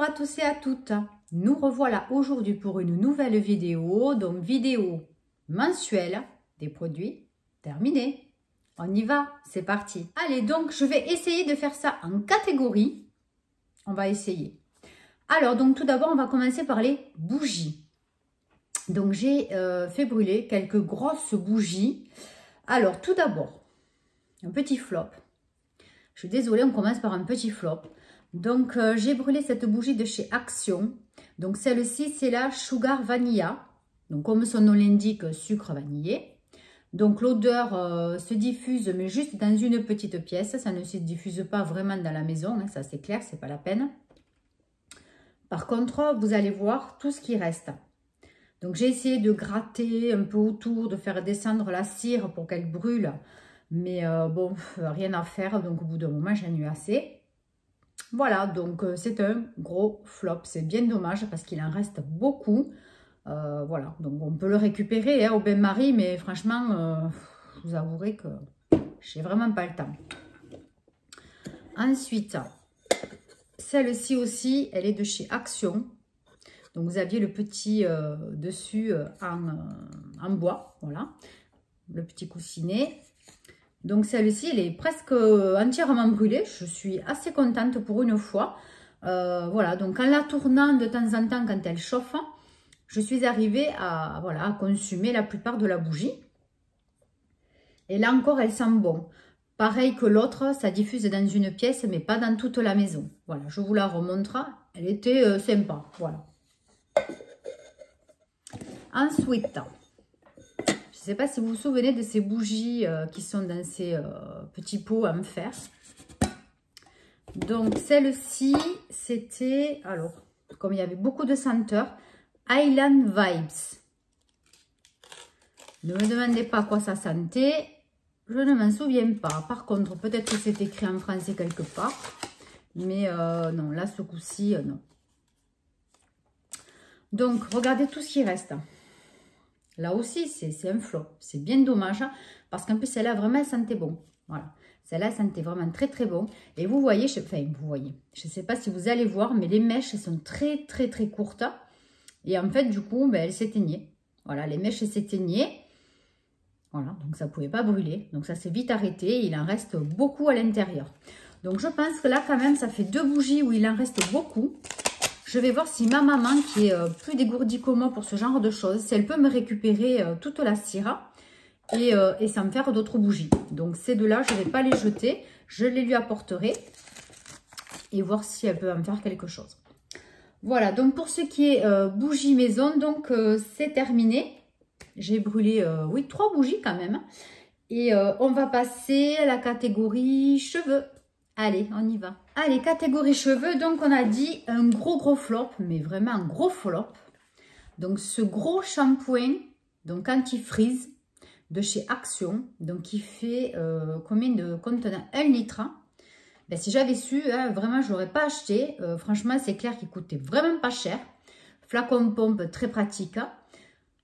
Bonjour à tous et à toutes, nous revoilà aujourd'hui pour une nouvelle vidéo, donc vidéo mensuelle des produits terminés. On y va, c'est parti. Allez, donc je vais essayer de faire ça en catégorie, on va essayer. Alors, donc tout d'abord, on va commencer par les bougies. Donc j'ai fait brûler quelques grosses bougies. Alors, tout d'abord, un petit flop. Je suis désolée, on commence par un petit flop. Donc, j'ai brûlé cette bougie de chez Action. Donc, celle-ci, c'est la Sugar Vanilla. Donc, comme son nom l'indique, sucre vanillé. Donc, l'odeur se diffuse, mais juste dans une petite pièce. Ça ne se diffuse pas vraiment dans la maison. Hein, ça, c'est clair, c'est pas la peine. Par contre, vous allez voir tout ce qui reste. Donc, j'ai essayé de gratter un peu autour, de faire descendre la cire pour qu'elle brûle. Mais bon, rien à faire. Donc, au bout d'un moment, j'en ai eu assez. Voilà, donc c'est un gros flop. C'est bien dommage parce qu'il en reste beaucoup. Voilà, donc on peut le récupérer hein, au bain-marie, mais franchement, je vous avouerai que j'ai vraiment pas le temps. Ensuite, celle-ci aussi, elle est de chez Action. Donc vous aviez le petit dessus en bois, voilà, le petit coussinet. Donc celle-ci, elle est presque entièrement brûlée. Je suis assez contente pour une fois. Voilà, donc en la tournant de temps en temps quand elle chauffe, je suis arrivée à, voilà, à consumer la plupart de la bougie. Et là encore, elle sent bon. Pareil que l'autre, ça diffuse dans une pièce, mais pas dans toute la maison. Voilà, je vous la remontre. Elle était sympa, voilà. Ensuite... je ne sais pas si vous vous souvenez de ces bougies qui sont dans ces petits pots en fer. Donc, celle-ci, c'était, alors, comme il y avait beaucoup de senteurs, Island Vibes. Ne me demandez pas à quoi ça sentait. Je ne m'en souviens pas. Par contre, peut-être que c'est écrit en français quelque part. Mais non, là, ce coup-ci, non. Donc, regardez tout ce qui reste. Là aussi, c'est un flop. C'est bien dommage parce qu'en plus, celle-là, vraiment, elle sentait bon. Voilà. Celle-là, elle sentait vraiment très, très bon. Et vous voyez, enfin, vous voyez, je ne sais pas si vous allez voir, mais les mèches, elles sont très, très, très courtes. Et en fait, du coup, ben, elles s'éteignaient. Voilà, les mèches s'éteignaient. Voilà, donc ça ne pouvait pas brûler. Donc, ça s'est vite arrêté. Il en reste beaucoup à l'intérieur. Donc, je pense que là, quand même, ça fait 2 bougies où il en reste beaucoup. Je vais voir si ma maman, qui est plus dégourdie que moi pour ce genre de choses, si elle peut me récupérer toute la cire et ça me faire d'autres bougies. Donc ces deux-là, je ne vais pas les jeter. Je les lui apporterai et voir si elle peut en faire quelque chose. Voilà, donc pour ce qui est bougie maison, donc c'est terminé. J'ai brûlé, oui, 3 bougies quand même. Et on va passer à la catégorie cheveux. Allez, on y va. Allez, catégorie cheveux, donc on a dit un gros flop, mais vraiment un gros flop. Donc ce gros shampoing, donc anti-frizz de chez Action, donc qui fait combien de contenant 1 litre. Ben, si j'avais su, hein, vraiment je ne l'aurais pas acheté. Franchement, c'est clair qu'il coûtait vraiment pas cher. Flacon pompe très pratique.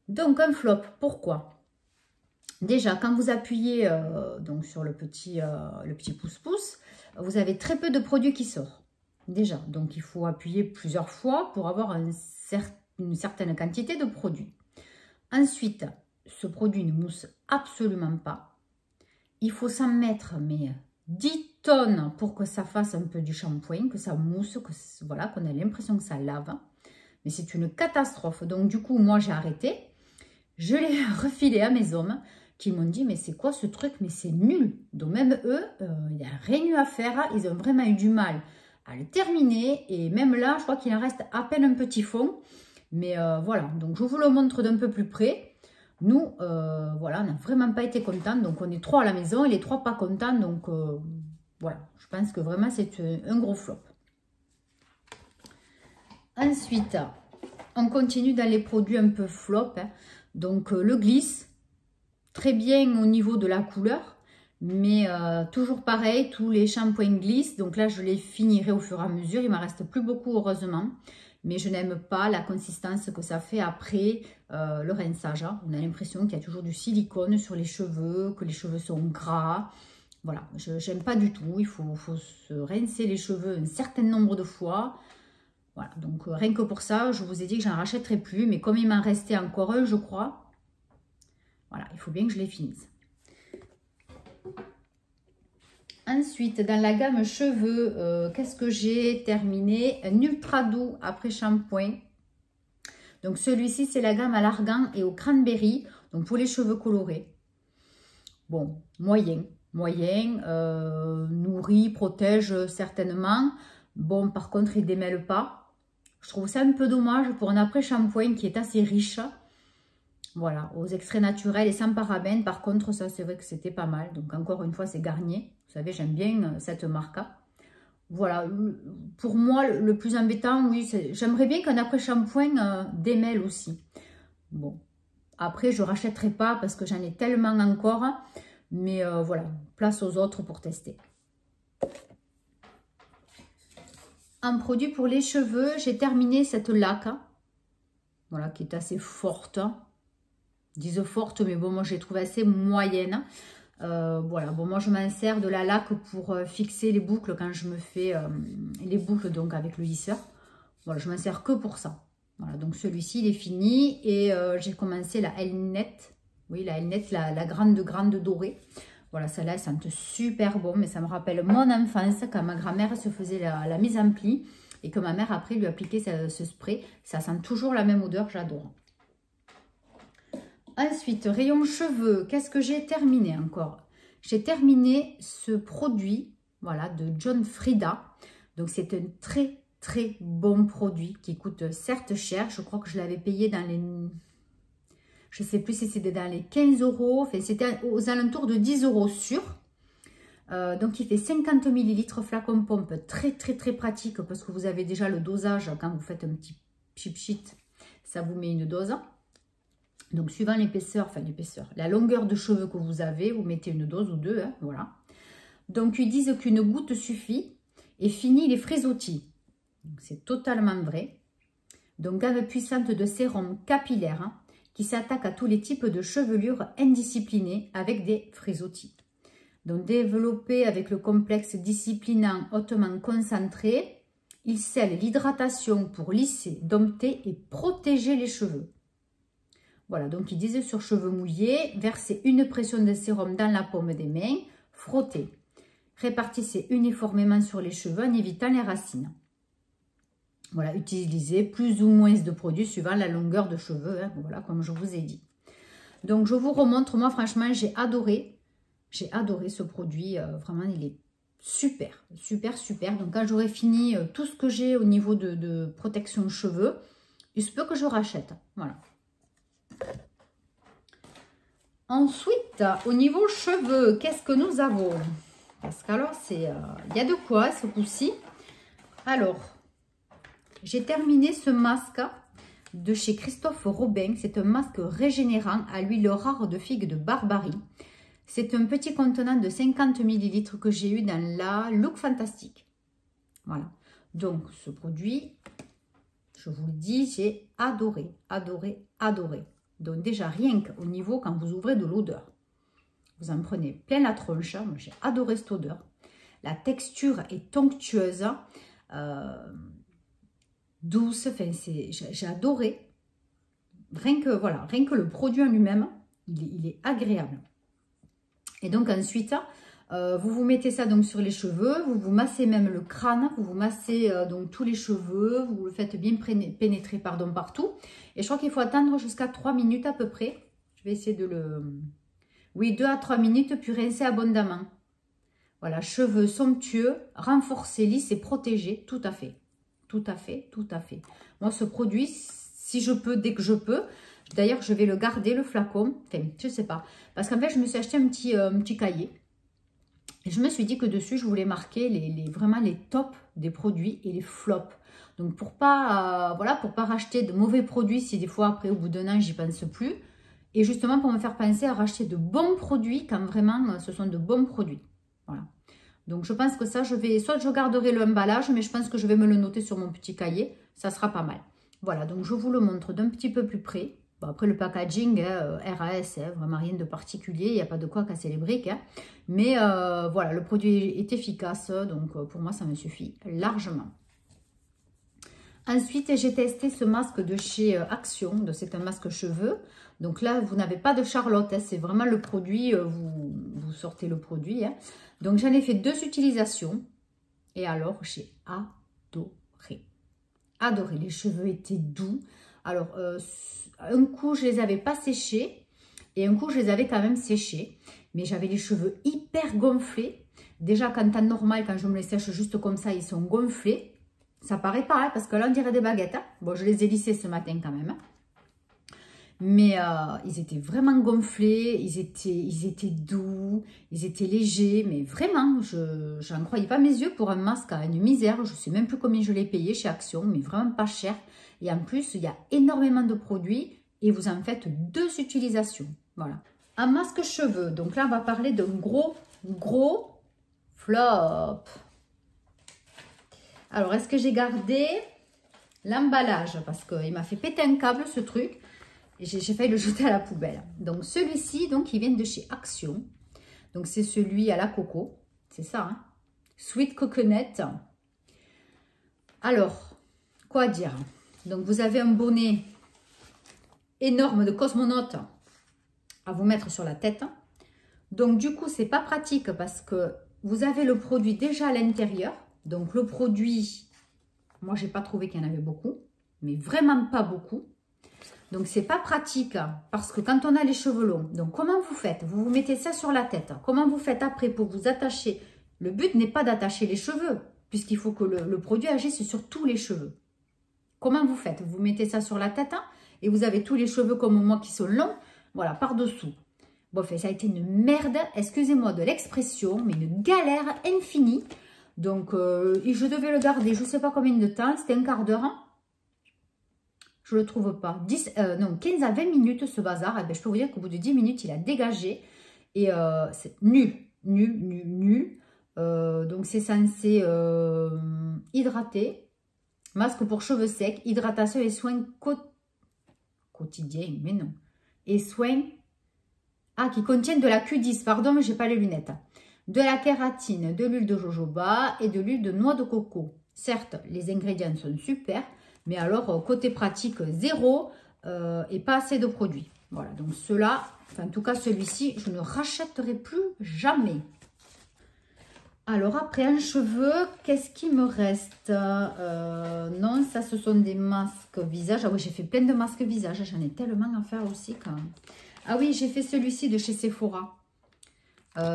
Donc un flop, pourquoi? Déjà, quand vous appuyez donc sur le petit pouce-pouce, vous avez très peu de produits qui sortent. Déjà, donc il faut appuyer plusieurs fois pour avoir une certaine quantité de produits. Ensuite, ce produit ne mousse absolument pas. Il faut s'en mettre, mais 10 tonnes pour que ça fasse un peu du shampoing, que ça mousse, que voilà, qu'on ait l'impression que ça lave. Mais c'est une catastrophe. Donc du coup, moi j'ai arrêté. Je l'ai refilé à mes hommes qui m'ont dit, mais c'est quoi ce truc? Mais c'est nul. Donc même eux, il n'y a rien eu à faire. Ils ont vraiment eu du mal à le terminer. Et même là, je crois qu'il en reste à peine un petit fond. Mais voilà, donc je vous le montre d'un peu plus près. Nous, voilà, on n'a vraiment pas été contents. Donc on est 3 à la maison et les 3 pas contents. Donc voilà, je pense que vraiment c'est un gros flop. Ensuite, on continue dans les produits un peu flop. Hein. Donc le glisse. Très bien au niveau de la couleur, mais toujours pareil, tous les shampoings glissent. Donc là, je les finirai au fur et à mesure. Il ne m'en reste plus beaucoup, heureusement. Mais je n'aime pas la consistance que ça fait après le rinçage. Hein. On a l'impression qu'il y a toujours du silicone sur les cheveux, que les cheveux sont gras. Voilà, je n'aime pas du tout. Il faut se rincer les cheveux un certain nombre de fois. Voilà, donc rien que pour ça, je vous ai dit que j'en rachèterai plus. Mais comme il m'en restait encore un, je crois, voilà, il faut bien que je les finisse. Ensuite, dans la gamme cheveux, qu'est-ce que j'ai terminé? Un ultra doux après shampoing. Donc celui-ci, c'est la gamme à l'argan et au cranberry. Donc pour les cheveux colorés. Bon, moyen. Nourrit, protège certainement. Bon, par contre, il ne démêle pas. Je trouve ça un peu dommage pour un après-shampoing qui est assez riche. Voilà, aux extraits naturels et sans parabènes. Par contre, ça, c'est vrai que c'était pas mal. Donc, encore une fois, c'est Garnier. Vous savez, j'aime bien cette marque. Voilà, pour moi, le plus embêtant, oui, j'aimerais bien qu'un après-shampoing démêle aussi. Bon, après, je ne rachèterai pas parce que j'en ai tellement encore. Mais voilà, place aux autres pour tester. En produit pour les cheveux, j'ai terminé cette laque. Voilà, qui est assez forte. Disent forte, mais bon, moi, je l'ai trouvée assez moyenne. Voilà, bon, moi, je m'en sers de la laque pour fixer les boucles quand je me fais les boucles, donc avec le lisseur. Voilà, je m'en sers que pour ça. Voilà, donc celui-ci, il est fini. Et j'ai commencé la L-Net. Oui, la L-Net, la grande dorée. Voilà, celle-là, elle sent super bon, mais ça me rappelle mon enfance quand ma grand-mère se faisait la mise en pli et que ma mère, après, lui appliquait ce spray. Ça sent toujours la même odeur, j'adore. Ensuite, rayon cheveux, qu'est-ce que j'ai terminé encore? J'ai terminé ce produit, voilà, de John Frieda. Donc, c'est un très bon produit qui coûte certes cher. Je crois que je l'avais payé dans les... Je ne sais plus si c'était dans les 15 €. Enfin, c'était aux alentours de 10 € sûr. Donc, il fait 50 ml flacon pompe. Très pratique parce que vous avez déjà le dosage. Quand vous faites un petit pchit, ça vous met une dose. Donc, suivant l'épaisseur, enfin l'épaisseur, la longueur de cheveux que vous avez, vous mettez une dose ou deux. Hein, voilà. Donc, ils disent qu'une goutte suffit et finit les frisottis. C'est totalement vrai. Donc, gamme puissante de sérum capillaire. Hein, qui s'attaque à tous les types de chevelures indisciplinées avec des frisottis. Donc, développé avec le complexe disciplinant hautement concentré, il scelle l'hydratation pour lisser, dompter et protéger les cheveux. Voilà, donc ils disent sur cheveux mouillés, versez une pression de sérum dans la paume des mains, frottez. Répartissez uniformément sur les cheveux en évitant les racines. Voilà, utilisez plus ou moins de produits suivant la longueur de cheveux, hein, voilà, comme je vous ai dit. Donc, je vous remontre, moi, franchement, j'ai adoré ce produit. Vraiment, il est super. Donc, quand j'aurai fini tout ce que j'ai au niveau de protection cheveux, il se peut que je rachète. Voilà. Ensuite, au niveau cheveux, qu'est-ce que nous avons? Parce qu'alors, il y a de quoi ce coup-ci. Alors... J'ai terminé ce masque de chez Christophe Robin. C'est un masque régénérant à l'huile rare de figue de Barbarie. C'est un petit contenant de 50 ml que j'ai eu dans la Look Fantastique. Voilà. Donc, ce produit, je vous le dis, j'ai adoré. Donc, déjà, rien qu'au niveau, quand vous ouvrez de l'odeur, vous en prenez plein la tronche. Moi, j'ai adoré cette odeur. La texture est onctueuse. Douce, enfin j'ai adoré. Rien que le produit en lui-même, il est agréable. Et donc ensuite, vous vous mettez ça donc sur les cheveux, vous vous massez même le crâne, vous vous massez donc tous les cheveux, vous le faites bien pénétrer partout. Et je crois qu'il faut attendre jusqu'à 3 minutes à peu près. Je vais essayer de le... Oui, 2 à 3 minutes, puis rincer abondamment. Voilà, cheveux somptueux, renforcés, lisses et protégés, tout à fait. Tout à fait. Moi, ce produit, si je peux, dès que je peux, d'ailleurs, je vais le garder, le flacon. Enfin, je ne sais pas. Parce qu'en fait, je me suis acheté un petit cahier. Et je me suis dit que dessus, je voulais marquer vraiment les tops des produits et les flops. Donc, pour pas racheter de mauvais produits si des fois, après, au bout d'un an, j'y pense plus. Et justement, pour me faire penser à racheter de bons produits quand vraiment, ce sont de bons produits. Voilà. Donc, je pense que ça, soit je garderai l'emballage, mais je pense que je vais me le noter sur mon petit cahier. Ça sera pas mal. Voilà, donc je vous le montre d'un petit peu plus près. Bon, après, le packaging, RAS, vraiment rien de particulier. Il n'y a pas de quoi casser les briques. Hein. Mais voilà, le produit est efficace. Donc, pour moi, ça me suffit largement. Ensuite, j'ai testé ce masque de chez Action. C'est un masque cheveux. Donc là, vous n'avez pas de Charlotte. Hein, c'est vraiment le produit. Vous sortez le produit. Hein. Donc, j'en ai fait 2 utilisations. Et alors, j'ai adoré. Adoré. Les cheveux étaient doux. Alors, un coup, je les avais pas séchés. Et un coup, je les avais quand même séchés. Mais j'avais les cheveux hyper gonflés. Déjà, qu'en temps normal, quand je me les sèche juste comme ça, ils sont gonflés. Ça paraît pas, hein, parce que là, on dirait des baguettes. Hein. Bon, je les ai lissés ce matin quand même. Hein. Mais ils étaient vraiment gonflés, ils étaient doux, ils étaient légers. Mais vraiment, je n'en croyais pas mes yeux pour un masque à une misère. Je ne sais même plus combien je l'ai payé chez Action, mais vraiment pas cher. Et en plus, il y a énormément de produits et vous en faites 2 utilisations. Voilà. Un masque cheveux. Donc là, on va parler d'un gros flop. Alors, est-ce que j'ai gardé l'emballage? Parce qu'il m'a fait péter un câble, ce truc. Et j'ai failli le jeter à la poubelle. Donc, celui-ci, donc, il vient de chez Action. Donc, c'est celui à la coco. C'est ça, hein? Sweet Coconut. Alors, quoi dire? Donc, vous avez un bonnet énorme de cosmonaute à vous mettre sur la tête. Donc, du coup, c'est pas pratique parce que vous avez le produit déjà à l'intérieur. Donc, le produit, moi, j'ai pas trouvé qu'il y en avait beaucoup, mais vraiment pas beaucoup. Donc, c'est pas pratique parce que quand on a les cheveux longs, donc comment vous faites? Vous vous mettez ça sur la tête. Comment vous faites après pour vous attacher? Le but n'est pas d'attacher les cheveux puisqu'il faut que le produit agisse sur tous les cheveux. Comment vous faites? Vous mettez ça sur la tête et vous avez tous les cheveux comme moi qui sont longs, voilà, par-dessous. Bon, ça a été une merde, excusez-moi de l'expression, mais une galère infinie. Donc, je devais le garder, je ne sais pas combien de temps, c'était un quart d'heure. Hein. Je ne le trouve pas. 15 à 20 minutes ce bazar. Eh bien, je peux vous dire qu'au bout de 10 minutes, il a dégagé. Et c'est nul. Donc, c'est censé hydrater. Masque pour cheveux secs. Hydratation et soins quotidiens. Mais non. Et soins... Ah, qui contiennent de la Q10. Pardon, mais je n'ai pas les lunettes. De la kératine, de l'huile de jojoba et de l'huile de noix de coco. Certes, les ingrédients sont super. Mais alors, côté pratique, zéro et pas assez de produits. Voilà, donc ceux-là, enfin en tout cas celui-ci, je ne rachèterai plus jamais. Alors après, en cheveux, qu'est-ce qui me reste? Non, ça ce sont des masques visage. Ah oui, j'ai fait plein de masques visage, j'en ai tellement à faire aussi quand même. Ah oui, j'ai fait celui-ci de chez Sephora.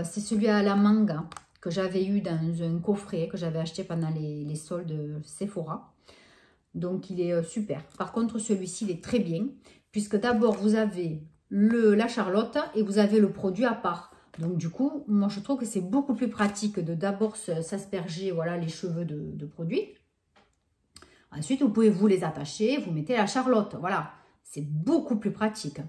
C'est celui à la mangue que j'avais eu dans un coffret que j'avais acheté pendant les soldes Sephora. Donc, il est super. Par contre, celui-ci, il est très bien. Puisque d'abord, vous avez la Charlotte et vous avez le produit à part. Donc, du coup, moi, je trouve que c'est beaucoup plus pratique de d'abord s'asperger voilà, les cheveux de produit. Ensuite, vous pouvez vous les attacher. Vous mettez la Charlotte. Voilà. C'est beaucoup plus pratique.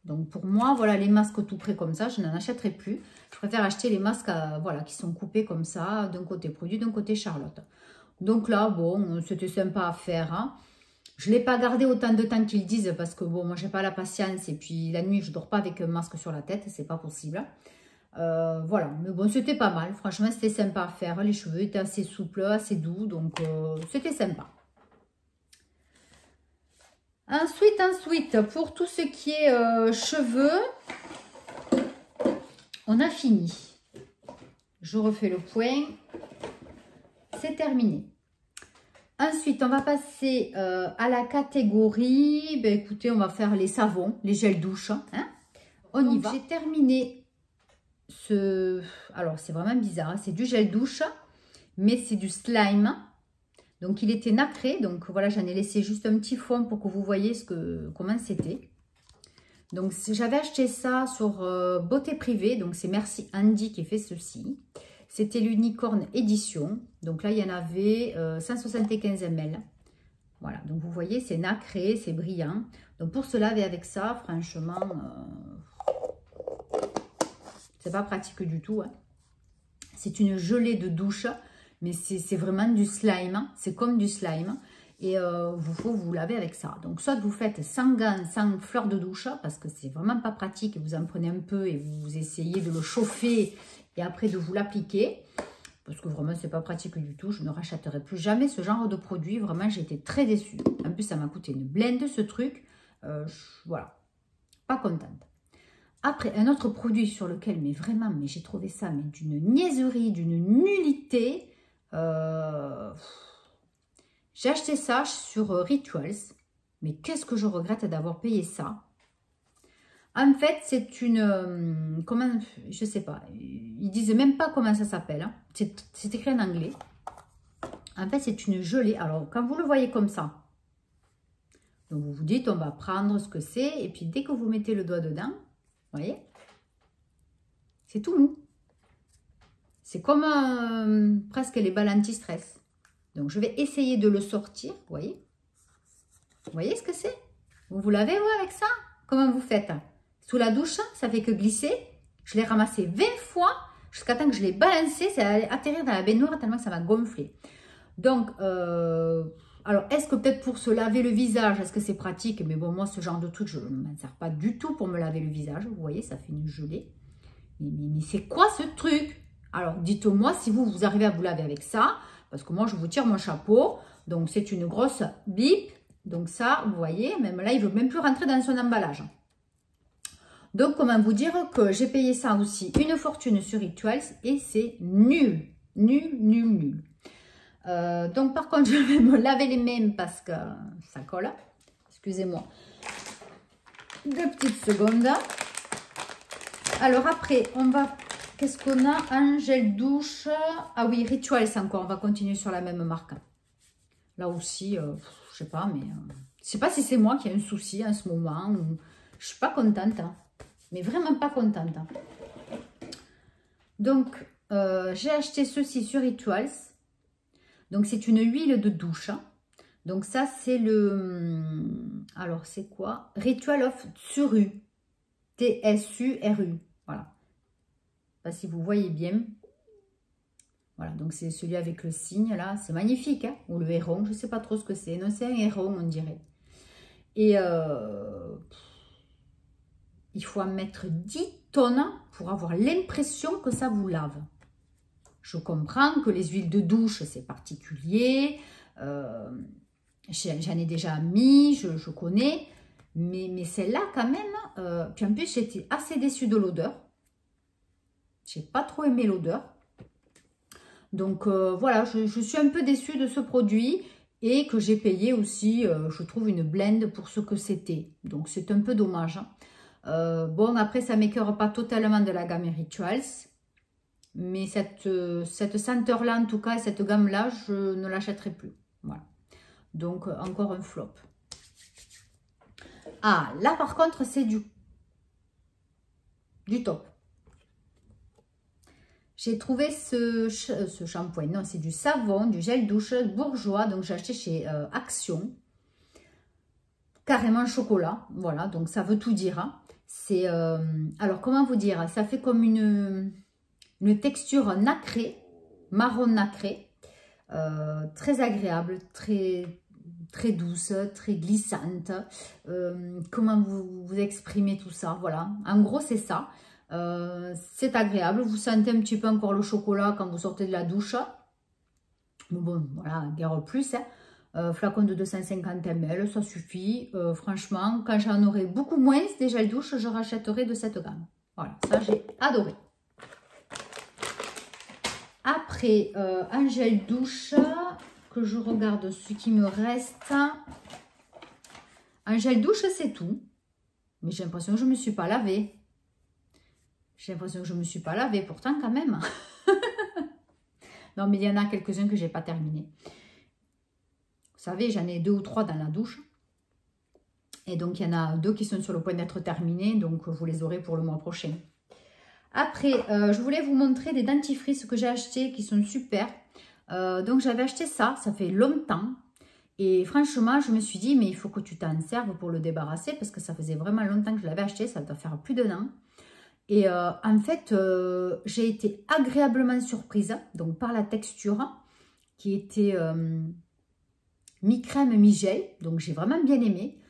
Donc, pour moi, voilà, les masques tout prêts comme ça, je n'en achèterai plus. Je préfère acheter les masques voilà, qui sont coupés comme ça, d'un côté produit, d'un côté Charlotte. Donc là, bon, c'était sympa à faire. Hein. Je ne l'ai pas gardé autant de temps qu'ils disent parce que, bon, moi, je n'ai pas la patience. Et puis, la nuit, je ne dors pas avec un masque sur la tête. C'est pas possible. Voilà. Mais bon, c'était pas mal. Franchement, c'était sympa à faire. Les cheveux étaient assez souples, assez doux. Donc, c'était sympa. Ensuite, pour tout ce qui est cheveux, on a fini. Je refais le point. C'est terminé. Ensuite, on va passer à la catégorie, ben, écoutez, on va faire les savons, les gels douche. Hein. On y va. J'ai terminé alors, c'est vraiment bizarre, hein, c'est du gel douche, mais c'est du slime. Donc, il était nacré, donc voilà, j'en ai laissé juste un petit fond pour que vous voyez comment c'était. Donc, j'avais acheté ça sur Beauté Privée, donc c'est Merci Andy qui fait ceci. C'était l'Unicorn Édition. Donc là, il y en avait 175 ml. Voilà, donc vous voyez, c'est nacré, c'est brillant. Donc pour se laver avec ça, franchement, c'est pas pratique du tout. Hein. C'est une gelée de douche, mais c'est vraiment du slime. C'est comme du slime. Et faut vous laver avec ça. Donc soit vous faites sans gants, sans fleurs de douche, parce que c'est vraiment pas pratique. Vous en prenez un peu et vous essayez de le chauffer et après de vous l'appliquer. parce que vraiment, c'est pas pratique du tout. Je ne rachèterai plus jamais ce genre de produit. Vraiment, j'ai été très déçue. En plus, ça m'a coûté une blinde, ce truc. Voilà, pas contente. Après, un autre produit sur lequel, mais vraiment, mais j'ai trouvé ça mais d'une niaiserie, d'une nullité. J'ai acheté ça sur Rituals. Mais qu'est-ce que je regrette d'avoir payé ça. En fait, c'est une... comment, je sais pas. Ils disent même pas comment ça s'appelle. Hein. C'est écrit en anglais. En fait, c'est une gelée. Alors, quand vous le voyez comme ça, donc vous vous dites, on va prendre ce que c'est. Et puis, dès que vous mettez le doigt dedans, vous voyez, c'est tout mou. C'est comme presque les balles anti-stress. Donc, je vais essayer de le sortir. Vous voyez? Vous voyez ce que c'est? Vous l'avez, ouais, avec ça? Comment vous faites? Sous la douche, ça fait que glisser. Je l'ai ramassé 20 fois jusqu'à temps que je l'ai balancé. C'est allé atterrir dans la baignoire tellement que ça m'a gonflé. Donc, alors, est-ce que peut-être pour se laver le visage, est-ce que c'est pratique? Mais bon, moi, ce genre de truc, je ne m'en sers pas du tout pour me laver le visage. Vous voyez, ça fait une gelée. Mais c'est quoi ce truc? Alors, dites-moi si vous arrivez à vous laver avec ça. Parce que moi, je vous tire mon chapeau. Donc, c'est une grosse bip. Donc ça, vous voyez, même là, il ne veut même plus rentrer dans son emballage. Donc, comment vous dire que j'ai payé ça aussi une fortune sur Rituals et c'est nul. Nul, nul, nul. Donc, par contre, je vais me laver les mains parce que ça colle. Excusez-moi. 2 petites secondes. Alors, après, on va... Qu'est-ce qu'on a? Un gel douche. Ah oui, Rituals encore. On va continuer sur la même marque. Là aussi, je sais pas, mais... je sais pas si c'est moi qui ai un souci en ce moment. Ou... je suis pas contente. Hein. Mais vraiment pas contente. Hein. Donc, j'ai acheté ceci sur Rituals. Donc, c'est une huile de douche. Hein. Donc, ça, c'est le... alors, c'est quoi? Ritual of Tsuru. T-S-U-R-U. Voilà. Je sais pas si vous voyez bien. Voilà, donc c'est celui avec le signe, là. C'est magnifique, hein? Ou le héron, je ne sais pas trop ce que c'est. Non, c'est un héron, on dirait. Et il faut en mettre 10 tonnes pour avoir l'impression que ça vous lave. Je comprends que les huiles de douche, c'est particulier. J'en ai déjà mis, je connais. Mais celle-là, quand même... puis en plus, j'étais assez déçue de l'odeur. J'ai pas trop aimé l'odeur. Donc, voilà, je suis un peu déçue de ce produit. Et que j'ai payé aussi, je trouve, une blende pour ce que c'était. Donc, c'est un peu dommage. Bon, après, ça ne m'écœure pas totalement de la gamme Rituals. Mais cette senteur-là, en tout cas, et cette gamme-là, je ne l'achèterai plus. Voilà. Donc, encore un flop. Ah, là, par contre, c'est du top. J'ai trouvé ce shampoing. Non, c'est du savon, du gel douche bourgeois. Donc, j'ai acheté chez Action. Carrément chocolat. Voilà, donc ça veut tout dire. Hein. C'est, alors, comment vous dire? Ça fait comme une texture nacrée, marron nacré. Très agréable, très douce, très glissante. Comment vous exprimez tout ça? Voilà, en gros, c'est ça. C'est agréable, vous sentez un petit peu encore le chocolat quand vous sortez de la douche. Mais bon, voilà, guère plus. Hein. Flacon de 250 ml, ça suffit. Franchement, quand j'en aurai beaucoup moins des gels douche, je rachèterai de cette gamme. Voilà, ça j'ai adoré. Après, un gel douche, que je regarde ce qui me reste. Un gel douche, c'est tout. Mais j'ai l'impression que je ne me suis pas lavée. J'ai l'impression que je ne me suis pas lavée, pourtant quand même. Non, mais il y en a quelques-uns que je n'ai pas terminés. Vous savez, j'en ai 2 ou 3 dans la douche. Et donc, il y en a 2 qui sont sur le point d'être terminés. Donc, vous les aurez pour le mois prochain. Après, je voulais vous montrer des dentifrices que j'ai achetés qui sont super. Donc, j'avais acheté ça fait longtemps. Et franchement, je me suis dit, mais il faut que tu t'en serves pour le débarrasser parce que ça faisait vraiment longtemps que je l'avais acheté. Ça doit faire plus d'1 an. Et en fait, j'ai été agréablement surprise donc par la texture qui était mi-crème, mi-gel. Donc, j'ai vraiment bien aimé.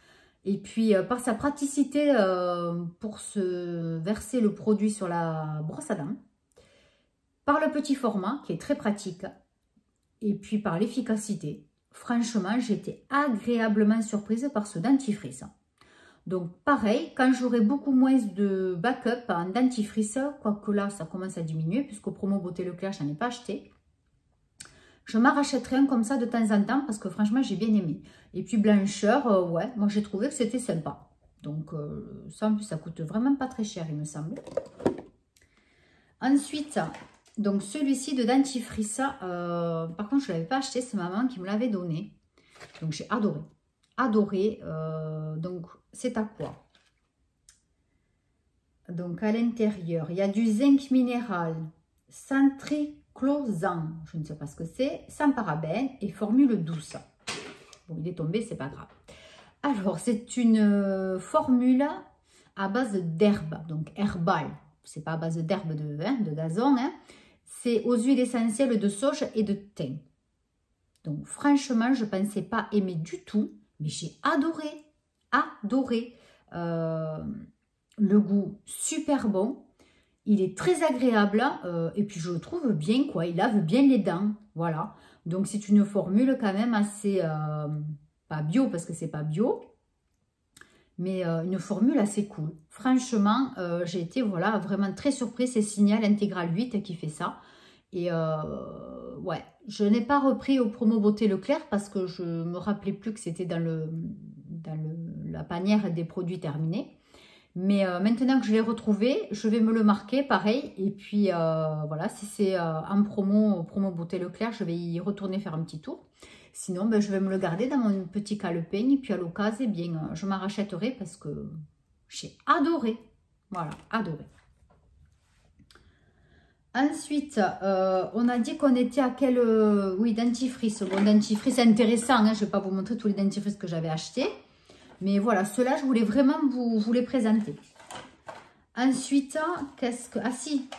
Et puis, par sa praticité pour se verser le produit sur la brosse à dents. Par le petit format qui est très pratique et puis par l'efficacité. Franchement, j'étais agréablement surprise par ce dentifrice. Donc pareil, quand j'aurai beaucoup moins de backup en dentifrice, quoique là ça commence à diminuer puisqu'au promo Beauté Leclerc, je n'en ai pas acheté. Je m'en rachèterai un comme ça de temps en temps parce que franchement j'ai bien aimé. Et puis blancheur, ouais, moi j'ai trouvé que c'était sympa. Donc ça en plus ça coûte vraiment pas très cher il me semble. Ensuite, donc celui-ci de dentifrice, par contre je ne l'avais pas acheté, c'est maman qui me l'avait donné. Donc j'ai adoré. Adoré. Donc c'est à quoi? Donc à l'intérieur, il y a du zinc minéral, sans triclosan, je ne sais pas ce que c'est, sans parabènes et formule douce. Bon, il est tombé, c'est pas grave. Alors, c'est une formule à base d'herbe, donc herbal. C'est pas à base d'herbe de gazon, hein. C'est aux huiles essentielles de sauge et de thym. Donc, franchement, je ne pensais pas aimer du tout, mais j'ai adoré, adoré. Le goût super bon. Il est très agréable et puis je le trouve bien, quoi. Il lave bien les dents, voilà. Donc, c'est une formule quand même assez, pas bio parce que c'est pas bio, mais une formule assez cool. Franchement, j'ai été, voilà, vraiment très surprise. C'est Signal Intégral 8 qui fait ça. Et ouais, je n'ai pas repris au promo Beauté Leclerc parce que je ne me rappelais plus que c'était dans la panière des produits terminés. Mais maintenant que je l'ai retrouvé, je vais me le marquer pareil. Et puis voilà, si c'est en promo Beauté Leclerc, je vais y retourner faire un petit tour. Sinon, ben, je vais me le garder dans mon petit calepin. Et puis à l'occasion, eh bien, je m'en rachèterai parce que j'ai adoré. Voilà, adoré. Ensuite, on a dit qu'on était à quel... oui, dentifrice. Bon, dentifrice intéressant. Hein, je ne vais pas vous montrer tous les dentifrices que j'avais achetés. Mais voilà, ceux-là, je voulais vraiment vous les présenter. Ensuite, qu'est-ce que... Ah si,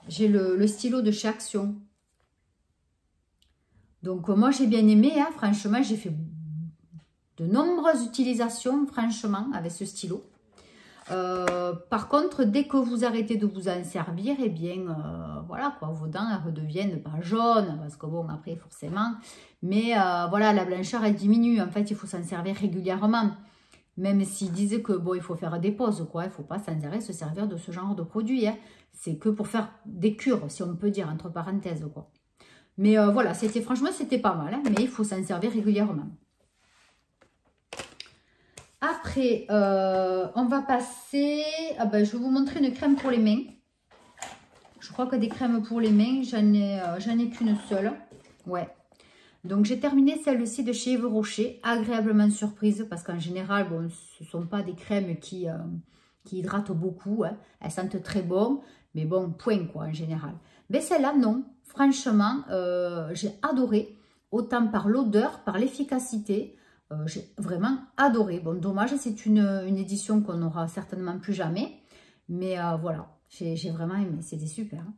j'ai le stylo de chez Action. Donc, moi, j'ai bien aimé. Hein, franchement, j'ai fait de nombreuses utilisations, franchement, avec ce stylo. Par contre, dès que vous arrêtez de vous en servir, eh bien, voilà, quoi, vos dents, elles redeviennent pas jaunes. Parce que bon, après, forcément. Mais voilà, la blancheur, elle diminue. En fait, il faut s'en servir régulièrement. Même s'ils disaient que bon, il faut faire des pauses, quoi. Il ne faut pas sans arrêt se servir de ce genre de produit. Hein. C'est que pour faire des cures, si on peut dire, entre parenthèses, quoi. Mais voilà, franchement, c'était pas mal. Hein, mais il faut s'en servir régulièrement. Après, on va passer... Ah ben, je vais vous montrer une crème pour les mains. Je crois que des crèmes pour les mains, j'en ai qu'une seule. Ouais. Donc, j'ai terminé celle-ci de chez Yves Rocher, agréablement surprise, parce qu'en général, bon, ce ne sont pas des crèmes qui hydratent beaucoup. Hein. Elles sentent très bon, mais bon, point, quoi, en général. Mais celle-là, non. Franchement, j'ai adoré, autant par l'odeur, par l'efficacité. J'ai vraiment adoré. Bon, dommage, c'est une édition qu'on n'aura certainement plus jamais. Mais voilà, j'ai vraiment aimé. C'était super. Hein.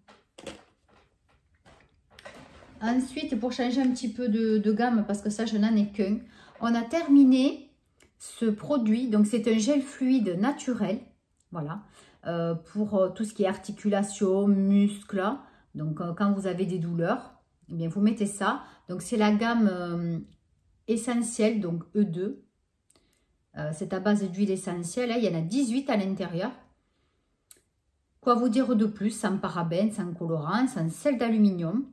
Ensuite, pour changer un petit peu de gamme, parce que ça, je n'en ai qu'un, on a terminé ce produit. Donc, c'est un gel fluide naturel, voilà, pour tout ce qui est articulation, muscles. Donc, quand vous avez des douleurs, eh bien, vous mettez ça. Donc, c'est la gamme essentielle, donc E2. C'est à base d'huile essentielle. Hein, il y en a 18 à l'intérieur. Quoi vous dire de plus? Sans parabènes, sans colorants, sans sel d'aluminium.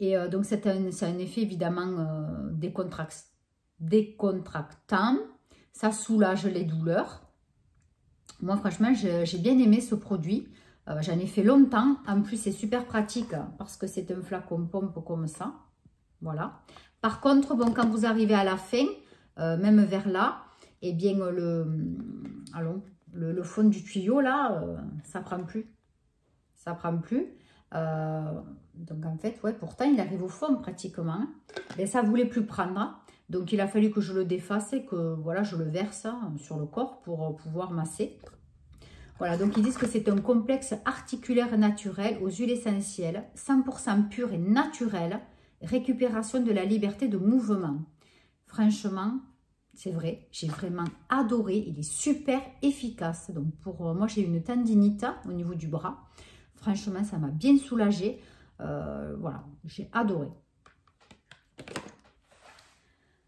Et donc, c'est un effet évidemment décontractant. Ça soulage les douleurs. Moi, franchement, j'ai bien aimé ce produit. J'en ai fait longtemps. En plus, c'est super pratique parce que c'est un flacon pompe comme ça. Voilà. Par contre, bon, quand vous arrivez à la fin, même vers là, eh bien, le fond du tuyau, là, ça ne prend plus. Ça ne prend plus. Donc en fait, ouais, pourtant il arrive au fond pratiquement. Mais ça ne voulait plus prendre. Donc il a fallu que je le défasse et que voilà, je le verse sur le corps pour pouvoir masser. Voilà, donc ils disent que c'est un complexe articulaire naturel aux huiles essentielles, 100% pur et naturel, récupération de la liberté de mouvement. Franchement, c'est vrai, j'ai vraiment adoré. Il est super efficace. Donc pour moi, j'ai une tendinite au niveau du bras. Franchement, ça m'a bien soulagée. Voilà, j'ai adoré.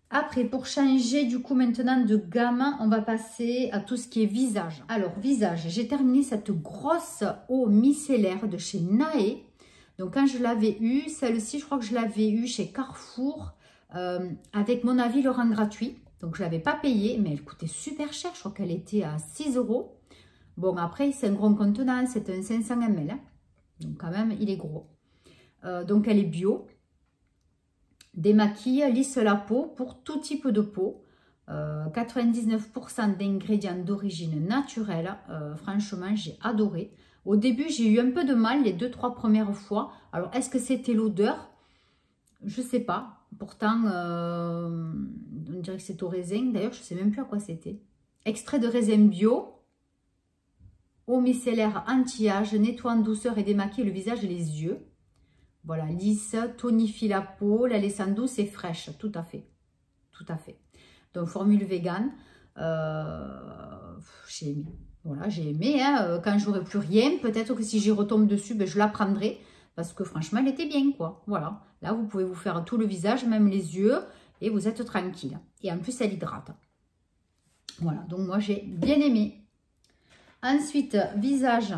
Après, pour changer du coup maintenant de gamme, on va passer à tout ce qui est visage. Alors, visage, j'ai terminé cette grosse eau micellaire de chez Nae. Donc, quand je l'avais eue, celle-ci, je crois que je l'avais eue chez Carrefour avec mon avis le rang gratuit. Donc, je ne l'avais pas payée, mais elle coûtait super cher. Je crois qu'elle était à 6 €. Bon, après, c'est un gros contenant, c'est un 500 ml. Hein. Donc, quand même, il est gros. Donc, elle est bio. Démaquille, lisse la peau pour tout type de peau. 99% d'ingrédients d'origine naturelle. Franchement, j'ai adoré. Au début, j'ai eu un peu de mal les 2-3 premières fois. Alors, est-ce que c'était l'odeur? Je ne sais pas. Pourtant, on dirait que c'est au raisin. D'ailleurs, je ne sais même plus à quoi c'était. Extrait de raisin bio. Eau micellaire anti-âge, nettoie en douceur et démaquille le visage et les yeux. Voilà, lisse, tonifie la peau, la laissant douce et fraîche. Tout à fait. Tout à fait. Donc, formule vegan. J'ai aimé. Voilà, j'ai aimé. Hein. Quand j'aurai plus rien, peut-être que si j'y retombe dessus, ben, je la prendrai. Parce que franchement, elle était bien, quoi. Voilà. Là, vous pouvez vous faire tout le visage, même les yeux. Et vous êtes tranquille. Et en plus, elle hydrate. Voilà. Donc, moi, j'ai bien aimé. Ensuite, visage.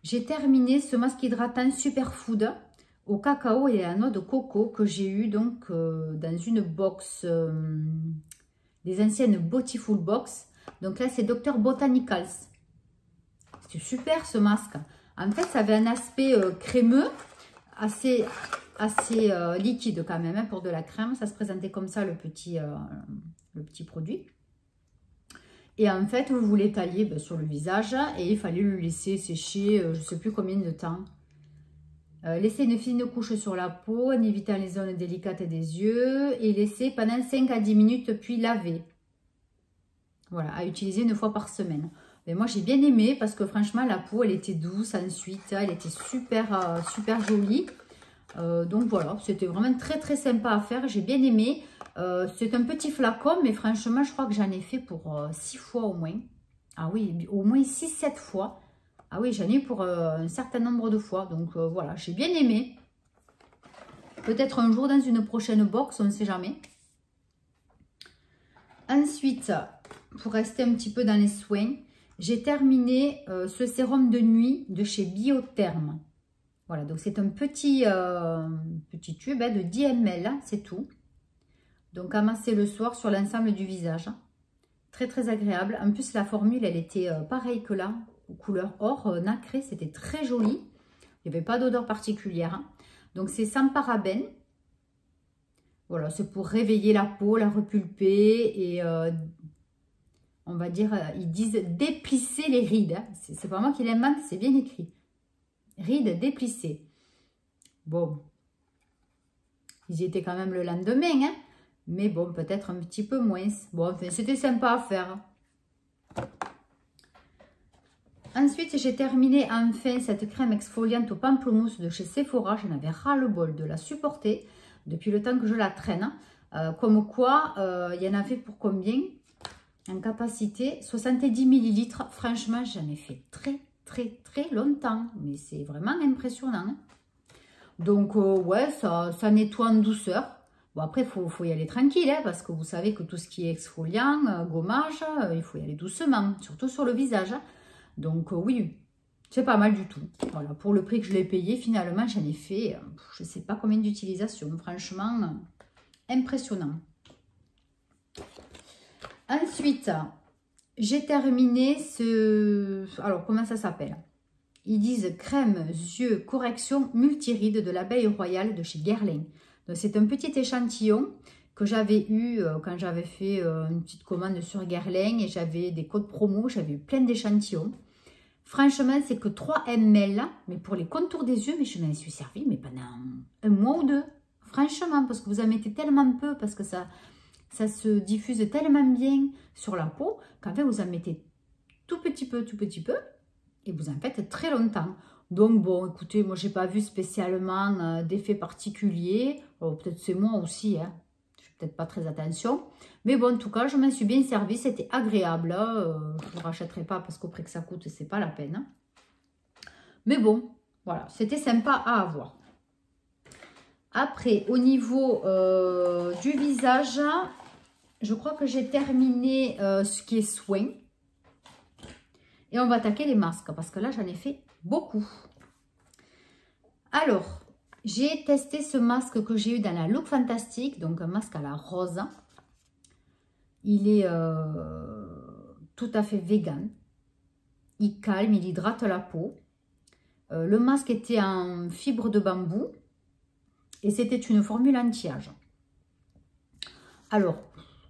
J'ai terminé ce masque hydratant Superfood au cacao et à la noix de coco que j'ai eu donc dans une box des anciennes Beautiful Box. Donc là, c'est Dr Botanicals. C'est super ce masque. En fait, ça avait un aspect crémeux, assez liquide quand même hein, pour de la crème. Ça se présentait comme ça le petit produit. Et en fait, vous l'étaliez sur le visage et il fallait le laisser sécher, je ne sais plus combien de temps. Laissez une fine couche sur la peau en évitant les zones délicates des yeux et laissez pendant 5 à 10 minutes puis laver. Voilà, à utiliser 1 fois par semaine. Mais moi, j'ai bien aimé parce que franchement, la peau, elle était douce ensuite. Elle était super, super jolie. Donc voilà, c'était vraiment très, très sympa à faire. J'ai bien aimé. C'est un petit flacon, mais franchement, je crois que j'en ai fait pour 6 fois au moins. Ah oui, au moins 6-7 fois. Ah oui, j'en ai pour un certain nombre de fois. Donc voilà, j'ai bien aimé. Peut-être un jour dans une prochaine box, on ne sait jamais. Ensuite, pour rester un petit peu dans les soins, j'ai terminé ce sérum de nuit de chez Biotherme. Voilà, donc c'est un petit tube hein, de 10 ml, c'est tout. Donc amasser le soir sur l'ensemble du visage. Très très agréable. En plus la formule, elle était pareille que là, couleur or, nacré, c'était très joli. Il n'y avait pas d'odeur particulière. Hein. Donc c'est sans parabènes. Voilà, c'est pour réveiller la peau, la repulper et on va dire, ils disent déplisser les rides. Hein. C'est pas moi qui l'invente, c'est bien écrit. Rides déplissées. Bon, ils y étaient quand même le lendemain, hein. Mais bon, peut-être un petit peu moins. Bon, enfin, c'était sympa à faire. Ensuite, j'ai terminé enfin cette crème exfoliante au pamplemousse de chez Sephora. J'en avais ras-le-bol de la supporter depuis le temps que je la traîne. Comme quoi, il y en avait pour combien? En capacité, 70 ml. Franchement, j'en ai fait très, très, très longtemps. Mais c'est vraiment impressionnant. Donc, ouais, ça nettoie en douceur. Bon, après, il faut y aller tranquille, hein, parce que vous savez que tout ce qui est exfoliant, gommage, il faut y aller doucement, surtout sur le visage. Donc, oui, c'est pas mal du tout. Voilà, pour le prix que je l'ai payé, finalement, j'en ai fait, je ne sais pas combien d'utilisations. Franchement, impressionnant. Ensuite, j'ai terminé ce... Alors, comment ça s'appelle? Ils disent crème yeux correction multiride de l'abeille royale de chez Guerlain. Donc, c'est un petit échantillon que j'avais eu quand j'avais fait une petite commande sur Guerlain et j'avais des codes promo, j'avais eu plein d'échantillons. Franchement, c'est que 3 ml, mais pour les contours des yeux, mais je m'en suis servi mais pendant 1 mois ou 2. Franchement, parce que vous en mettez tellement peu, parce que ça se diffuse tellement bien sur la peau, qu'en fait, vous en mettez tout petit peu, et vous en faites très longtemps. Donc, bon, écoutez, moi, j'ai pas vu spécialement d'effet particulier. Peut-être c'est moi aussi, hein. Je fais peut-être pas très attention. Mais bon, en tout cas, je m'en suis bien servi. C'était agréable. Je ne rachèterai pas parce qu'au prix que ça coûte, c'est pas la peine. Mais bon, voilà, c'était sympa à avoir. Après, au niveau du visage, je crois que j'ai terminé ce qui est soin. Et on va attaquer les masques parce que là, j'en ai fait beaucoup. Alors, j'ai testé ce masque que j'ai eu dans la Look Fantastique, donc un masque à la rose. Il est tout à fait vegan. Il calme, il hydrate la peau. Le masque était en fibre de bambou et c'était une formule anti-âge. Alors,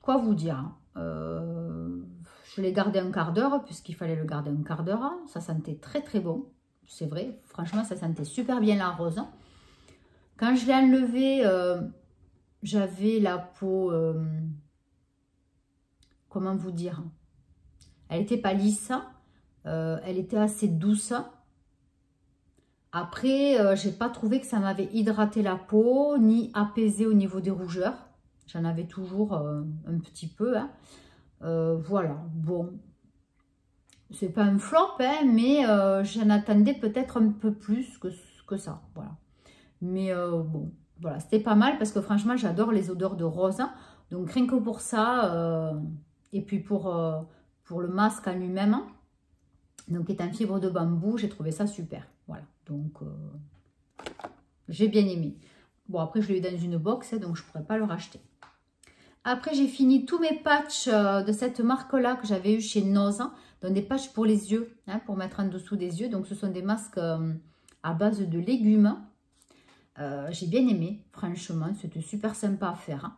quoi vous dire, je l'ai gardé un quart d'heure puisqu'il fallait le garder un quart d'heure. Ça sentait très très bon, c'est vrai. Franchement, ça sentait super bien la rose. Quand je l'ai enlevé, j'avais la peau, comment vous dire, elle n'était pas lisse, elle était assez douce. Après, j'ai pas trouvé que ça m'avait hydraté la peau, ni apaisé au niveau des rougeurs. J'en avais toujours un petit peu. Hein. Voilà, bon. C'est pas un flop, hein, mais j'en attendais peut-être un peu plus que ça. Voilà. Mais bon, voilà, c'était pas mal parce que franchement, j'adore les odeurs de rose. Donc, rien que pour ça, et puis pour le masque en lui-même, donc qui est en fibre de bambou, j'ai trouvé ça super. Voilà, donc j'ai bien aimé. Bon, après, je l'ai eu dans une box, donc je ne pourrais pas le racheter. Après, j'ai fini tous mes patchs de cette marque-là que j'avais eu chez Noz. Donc, des patchs pour les yeux, hein, pour mettre en dessous des yeux. Donc, ce sont des masques à base de légumes. J'ai bien aimé, franchement. C'était super sympa à faire. Hein.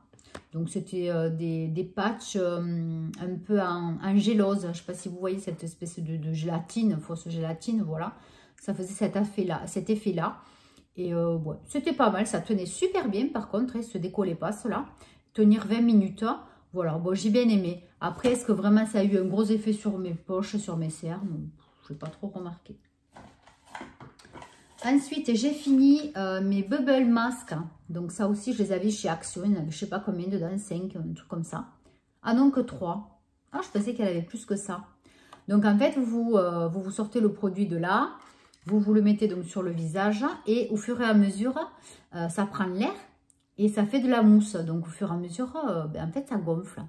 Donc, c'était des patchs un peu en gélose. Je ne sais pas si vous voyez cette espèce de gélatine, fausse gélatine, voilà. Ça faisait cet effet-là. Et ouais, c'était pas mal. Ça tenait super bien, par contre. Il ne se décollait pas, cela. Tenir 20 minutes. Voilà, bon, j'ai bien aimé. Après, est-ce que vraiment ça a eu un gros effet sur mes poches, sur mes cernes? Je n'ai pas trop remarqué. Ensuite, j'ai fini mes Bubble Masks. Donc, ça aussi, je les avais chez Action. Il y en avait, je ne sais pas combien dedans, 5, un truc comme ça. Ah non, que 3. Ah, je pensais qu'elle avait plus que ça. Donc, en fait, vous sortez le produit de là. Vous le mettez donc sur le visage. Et au fur et à mesure, ça prend l'air. Et ça fait de la mousse. Donc, au fur et à mesure, en fait, ça gonfle.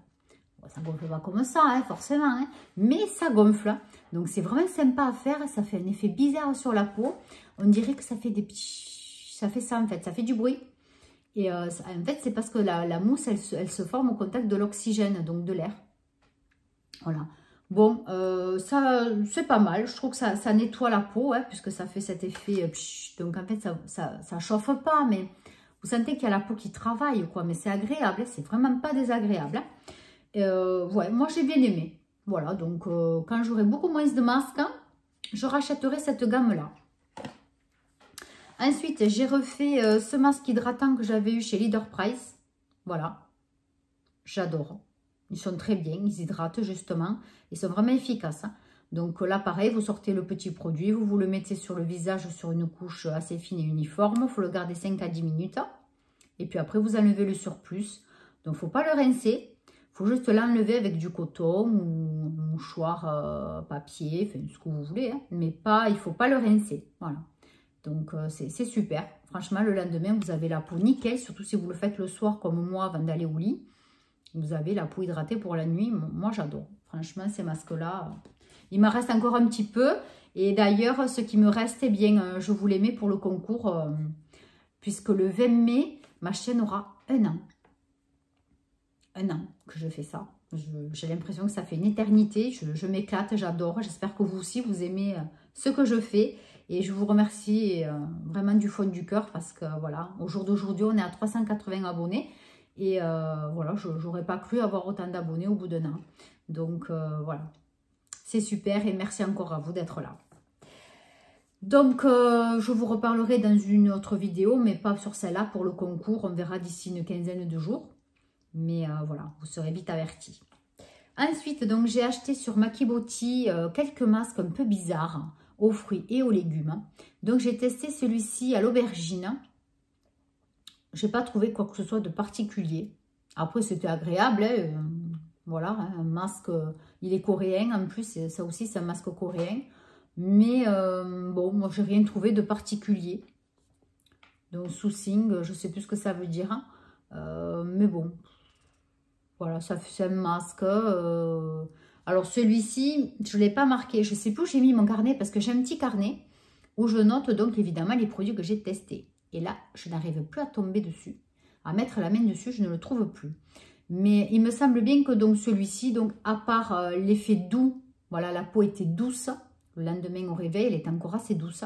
Ça gonfle pas comme ça, hein, forcément. Hein, mais ça gonfle. Donc, c'est vraiment sympa à faire. Ça fait un effet bizarre sur la peau. On dirait que ça fait des petits... Ça fait ça, en fait. Ça fait du bruit. Et en fait, c'est parce que la mousse, elle se forme au contact de l'oxygène, donc de l'air. Voilà. Bon, ça, c'est pas mal. Je trouve que ça nettoie la peau, hein, puisque ça fait cet effet... donc, en fait, ça chauffe pas, mais... Vous sentez qu'il y a la peau qui travaille, quoi, mais c'est agréable, c'est vraiment pas désagréable. Ouais, moi j'ai bien aimé. Voilà, donc quand j'aurai beaucoup moins de masques, je rachèterai cette gamme-là. Ensuite, j'ai refait ce masque hydratant que j'avais eu chez Leader Price. Voilà, j'adore. Ils sont très bien, ils hydratent justement. Ils sont vraiment efficaces. Hein. Donc là, pareil, vous sortez le petit produit, vous le mettez sur le visage, sur une couche assez fine et uniforme. Il faut le garder 5 à 10 minutes. Et puis après, vous enlevez le surplus. Donc, il ne faut pas le rincer. Il faut juste l'enlever avec du coton ou un mouchoir papier, enfin, ce que vous voulez. Hein. Mais pas, il ne faut pas le rincer. Voilà. Donc, c'est super. Franchement, le lendemain, vous avez la peau nickel. Surtout si vous le faites le soir comme moi avant d'aller au lit. Vous avez la peau hydratée pour la nuit. Moi, j'adore. Franchement, ces masques-là... Il m'en reste encore un petit peu. Et d'ailleurs, ce qui me reste, eh bien, je vous les mets pour le concours. Puisque le 20 mai, ma chaîne aura 1 an. 1 an que je fais ça. J'ai l'impression que ça fait une éternité. Je m'éclate, j'adore. J'espère que vous aussi, vous aimez ce que je fais. Et je vous remercie vraiment du fond du cœur. Parce que voilà, au jour d'aujourd'hui, on est à 380 abonnés. Et voilà, je n'aurais pas cru avoir autant d'abonnés au bout d'1 an. Donc voilà. C'est super et merci encore à vous d'être là. Donc, je vous reparlerai dans une autre vidéo, mais pas sur celle-là pour le concours. On verra d'ici une quinzaine de jours. Mais voilà, vous serez vite avertis. Ensuite, donc j'ai acheté sur Makiboti quelques masques un peu bizarres aux fruits et aux légumes. Donc, j'ai testé celui-ci à l'aubergine. Je n'ai pas trouvé quoi que ce soit de particulier. Après, c'était agréable, hein, voilà, hein, un masque, il est coréen en plus, ça aussi c'est un masque coréen. Mais bon, moi j'ai rien trouvé de particulier. Donc Soothing, je ne sais plus ce que ça veut dire. Mais bon, voilà, ça c'est un masque. Alors celui-ci, je ne l'ai pas marqué. Je ne sais plus où j'ai mis mon carnet parce que j'ai un petit carnet où je note donc évidemment les produits que j'ai testés. Et là, je n'arrive plus à tomber dessus. À mettre la main dessus, je ne le trouve plus. Mais il me semble bien que donc celui-ci, donc à part l'effet doux, voilà, la peau était douce. Le lendemain au réveil, elle est encore assez douce.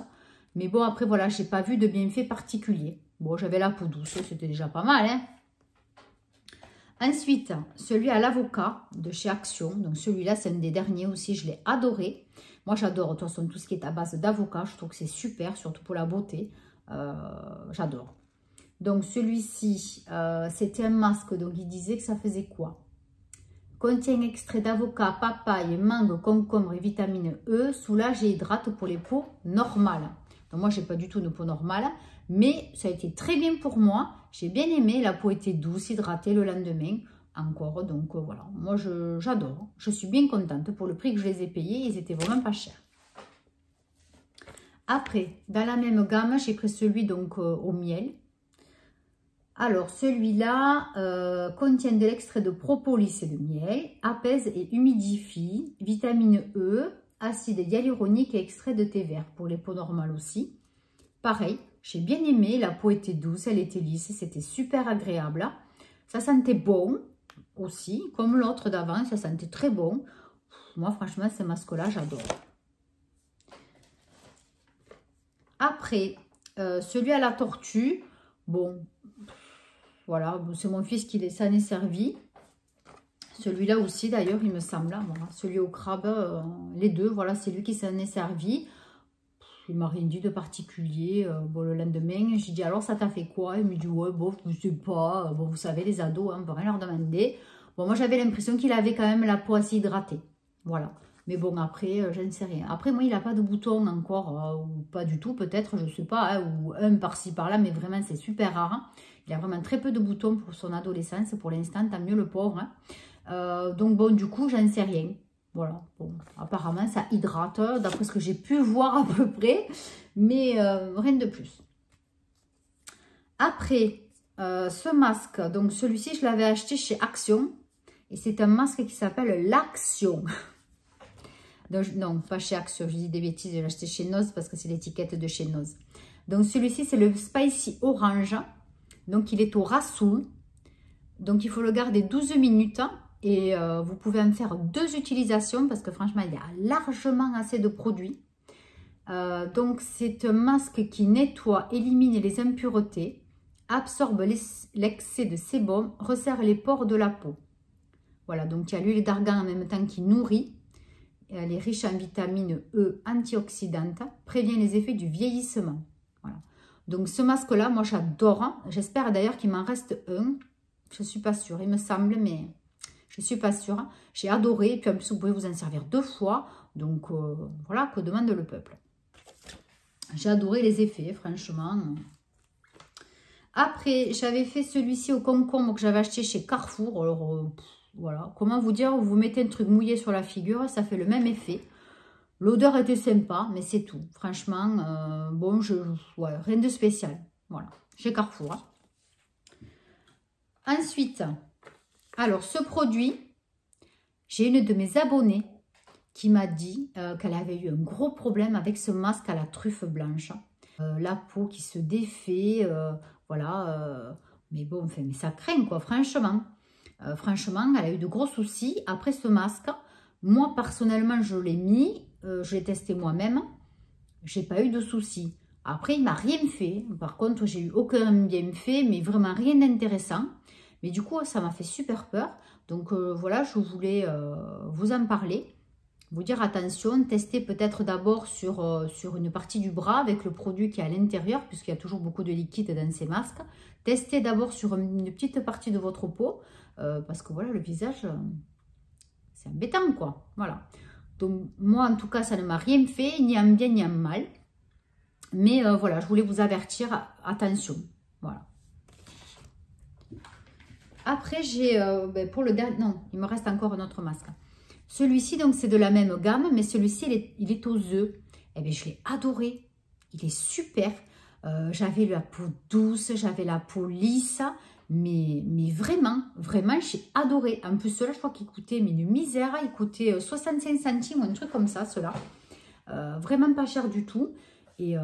Mais bon, après, voilà, je n'ai pas vu de bienfait particulier. Bon, j'avais la peau douce, c'était déjà pas mal, hein. Ensuite, celui à l'avocat de chez Action. Donc celui-là, c'est un des derniers aussi, je l'ai adoré. Moi, j'adore de toute façon tout ce qui est à base d'avocat. Je trouve que c'est super, surtout pour la beauté. J'adore. Donc celui-ci, c'était un masque. Donc il disait que ça faisait quoi? Contient extrait d'avocat, papaye, mangue, concombre et vitamine E. Soulage et hydrate pour les peaux normales. Donc moi, j'ai pas du tout une peau normale. Mais ça a été très bien pour moi. J'ai bien aimé. La peau était douce, hydratée le lendemain. Encore, donc voilà. Moi, j'adore. Je suis bien contente. Pour le prix que je les ai payés, ils étaient vraiment pas chers. Après, dans la même gamme, j'ai pris celui donc au miel. Alors, celui-là contient de l'extrait de propolis et de miel, apaise et humidifie, vitamine E, acide hyaluronique et extrait de thé vert pour les peaux normales aussi. Pareil, j'ai bien aimé, la peau était douce, elle était lisse, c'était super agréable. Ça sentait bon aussi, comme l'autre d'avant, ça sentait très bon. Moi, franchement, ces masques-là, j'adore. Après, celui à la tortue, bon, voilà, c'est mon fils qui s'en est servi. Celui-là aussi, d'ailleurs, il me semble, voilà, celui au crabe, les deux, voilà, c'est lui qui s'en est servi. Il m'a rien dit de particulier. Bon, le lendemain, j'ai dit, alors ça t'a fait quoi? Il me dit, ouais, bon, je sais pas. Bon, vous savez, les ados, hein, on peut rien leur demander. Bon, moi, j'avais l'impression qu'il avait quand même la peau assez hydratée. Voilà. Mais bon, après, je ne sais rien. Après, moi, il n'a pas de boutons encore, ou pas du tout, peut-être, je ne sais pas, hein, ou un par-ci, par-là, mais vraiment, c'est super rare. Hein. Il a vraiment très peu de boutons pour son adolescence. Pour l'instant, tant mieux le pauvre. Hein. Donc, bon, du coup, j'en sais rien. Voilà, bon, apparemment ça hydrate, d'après ce que j'ai pu voir à peu près, mais rien de plus. Après, ce masque, donc celui-ci, je l'avais acheté chez Action, et c'est un masque qui s'appelle l'Action. Non, pas chez Action, je dis des bêtises, je l'ai acheté chez Noz parce que c'est l'étiquette de chez Noz. Donc celui-ci, c'est le Spicy Orange, donc il est au Rassoul, donc il faut le garder 12 minutes. Et vous pouvez en faire 2 utilisations parce que franchement, il y a largement assez de produits. Donc, c'est un masque qui nettoie, élimine les impuretés, absorbe l'excès de sébum, resserre les pores de la peau. Voilà, donc il y a l'huile d'argan en même temps qui nourrit. Elle est riche en vitamine E antioxydante, prévient les effets du vieillissement. Voilà. Donc, ce masque-là, moi, j'adore. J'espère d'ailleurs qu'il m'en reste un. Je ne suis pas sûre, il me semble, mais... je ne suis pas sûre. J'ai adoré. Et puis en plus, vous pouvez vous en servir 2 fois. Donc voilà, que demande le peuple. J'ai adoré les effets, franchement. Après, j'avais fait celui-ci au concombre que j'avais acheté chez Carrefour. Alors voilà, comment vous dire, vous mettez un truc mouillé sur la figure, ça fait le même effet. L'odeur était sympa, mais c'est tout. Franchement, bon, ouais, rien de spécial. Voilà, chez Carrefour. Hein. Ensuite... alors, ce produit, j'ai une de mes abonnées qui m'a dit qu'elle avait eu un gros problème avec ce masque à la truffe blanche. La peau qui se défait, voilà. Mais bon, enfin, mais ça craint, quoi, franchement. Franchement, elle a eu de gros soucis après ce masque. Moi, personnellement, je l'ai mis, je l'ai testé moi-même. J'ai pas eu de soucis. Après, il m'a rien fait. Par contre, j'ai eu aucun bienfait, mais vraiment rien d'intéressant. Mais du coup, ça m'a fait super peur. Donc voilà, je voulais vous en parler. Vous dire attention, testez peut-être d'abord sur une partie du bras avec le produit qui est à l'intérieur, puisqu'il y a toujours beaucoup de liquide dans ces masques. Testez d'abord sur une petite partie de votre peau, parce que voilà, le visage, c'est embêtant, quoi. Voilà. Donc moi, en tout cas, ça ne m'a rien fait, ni en bien, ni en mal. Mais voilà, je voulais vous avertir, attention. Voilà. Après, j'ai pour le dernier... non, il me reste encore un autre masque. Celui-ci, donc, c'est de la même gamme, mais celui-ci, il est aux œufs. Eh bien, je l'ai adoré. Il est super. J'avais la peau douce, j'avais la peau lisse. Mais vraiment, j'ai adoré. En plus, ceux-là, je crois qu'ils coûtaient une misère. Ils coûtaient 65 centimes ou un truc comme ça, ceux-là. Vraiment pas cher du tout. Et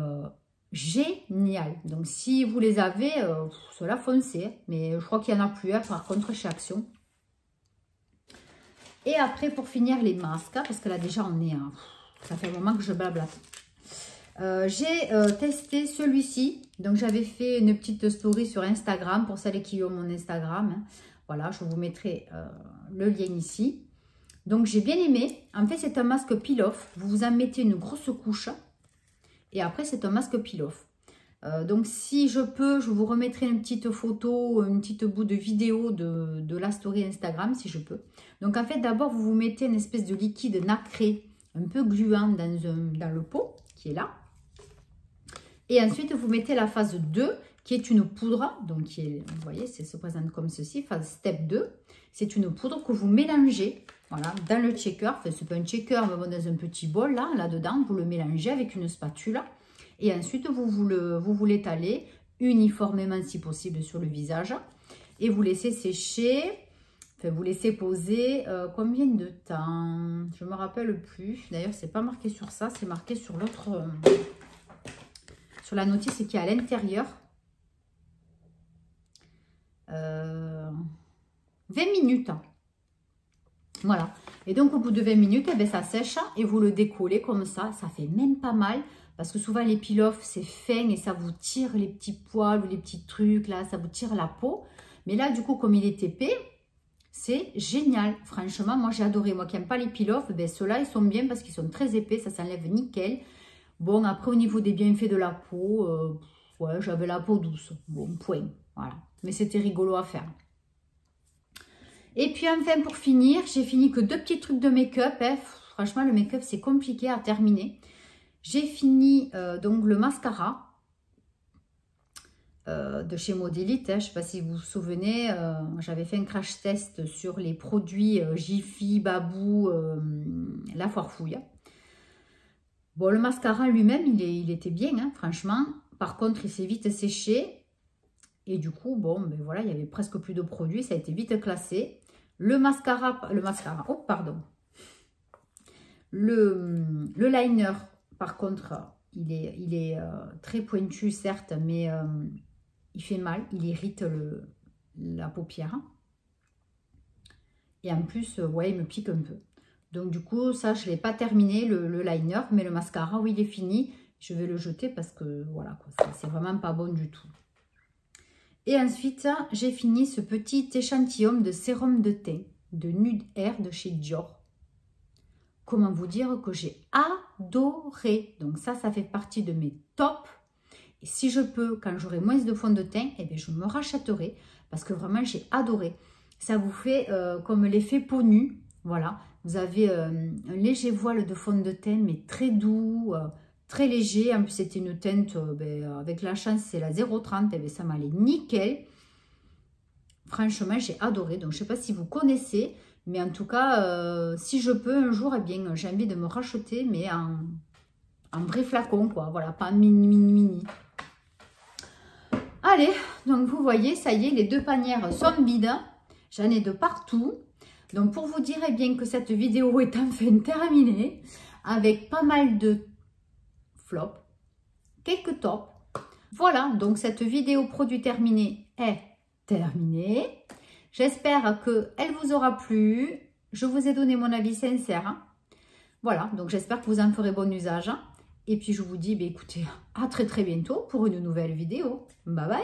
génial. Donc, si vous les avez, ceux-là, foncez. Mais je crois qu'il n'y en a plus, par contre, chez Action. Et après, pour finir, les masques. Parce que là, déjà, on est... ça fait un moment que je blablate. J'ai testé celui-ci. Donc, j'avais fait une petite story sur Instagram pour celles qui ont mon Instagram. Hein. Voilà, je vous mettrai le lien ici. Donc, j'ai bien aimé. En fait, c'est un masque peel-off. Vous vous en mettez une grosse couche. Et après, c'est un masque peel-off. Donc, si je peux, je vous remettrai une petite photo, une petite bout de vidéo de la story Instagram, si je peux. Donc, en fait, d'abord, vous vous mettez une espèce de liquide nacré, un peu gluant dans le pot, qui est là. Et ensuite, vous mettez la phase 2, qui est une poudre. Donc, vous voyez, ça se présente comme ceci, phase step 2. C'est une poudre que vous mélangez, voilà, dans le shaker. Enfin, c'est pas un shaker, mais bon, dans un petit bol, là-dedans, vous le mélangez avec une spatule. Et ensuite, vous l'étalez uniformément, si possible, sur le visage. Et vous laissez sécher, enfin, vous laissez poser combien de temps? Je ne me rappelle plus. D'ailleurs, c'est pas marqué sur ça, c'est marqué sur l'autre... sur la notice qui est à l'intérieur. 20 minutes. Voilà. Et donc, au bout de 20 minutes, eh bien, ça sèche et vous le décollez comme ça. Ça fait même pas mal. Parce que souvent, les peel-off, c'est fin et ça vous tire les petits poils ou les petits trucs. Là, ça vous tire la peau. Mais là, du coup, comme il est épais, c'est génial. Franchement, moi, j'ai adoré. Moi qui n'aime pas les peel-off, ben, ceux-là, ils sont bien parce qu'ils sont très épais. Ça s'enlève nickel. Bon, après, au niveau des bienfaits de la peau, ouais, j'avais la peau douce. Bon, point. Voilà. Mais c'était rigolo à faire. Et puis, enfin, pour finir, j'ai fini que 2 petits trucs de make-up. Hein. Franchement, le make-up, c'est compliqué à terminer. J'ai fini donc le mascara de chez Modélite. Hein. Je ne sais pas si vous vous souvenez, j'avais fait un crash test sur les produits Jiffy, Babou, La Foirefouille. Bon, le mascara lui-même, il était bien, hein, franchement. Par contre, il s'est vite séché. Et du coup, bon, ben voilà, il n'y avait presque plus de produits. Ça a été vite classé. Le mascara, oh, pardon. Le liner, par contre, il est très pointu, certes, mais il fait mal. Il irrite la paupière. Et en plus, ouais, il me pique un peu. Donc, du coup, ça, je ne l'ai pas terminé, le liner. Mais le mascara, oui, il est fini. Je vais le jeter parce que, voilà, c'est vraiment pas bon du tout. Et ensuite, j'ai fini ce petit échantillon de sérum de teint de Nude Air de chez Dior. Comment vous dire que j'ai adoré. Donc ça fait partie de mes tops. Et si je peux, quand j'aurai moins de fond de teint, eh bien, je me rachèterai parce que vraiment, j'ai adoré. Ça vous fait comme l'effet peau nue. Voilà, vous avez un léger voile de fond de teint, mais très doux, très léger. En plus, c'était une teinte, avec la chance, c'est la 030. Eh bien, ça m'allait nickel. Franchement, j'ai adoré. Donc, je ne sais pas si vous connaissez. Mais en tout cas, si je peux un jour, eh bien, j'ai envie de me racheter, mais en vrai flacon, quoi. Voilà, pas mini. Allez, donc vous voyez, ça y est, les 2 panières sont vides. J'en ai de partout. Donc, pour vous dire, eh bien, que cette vidéo est enfin terminée, avec pas mal de flops, quelques tops. Voilà, donc cette vidéo produit terminé est terminée. J'espère qu'elle vous aura plu. Je vous ai donné mon avis sincère. Voilà, donc j'espère que vous en ferez bon usage. Et puis je vous dis, écoutez, à très bientôt pour une nouvelle vidéo. Bye bye.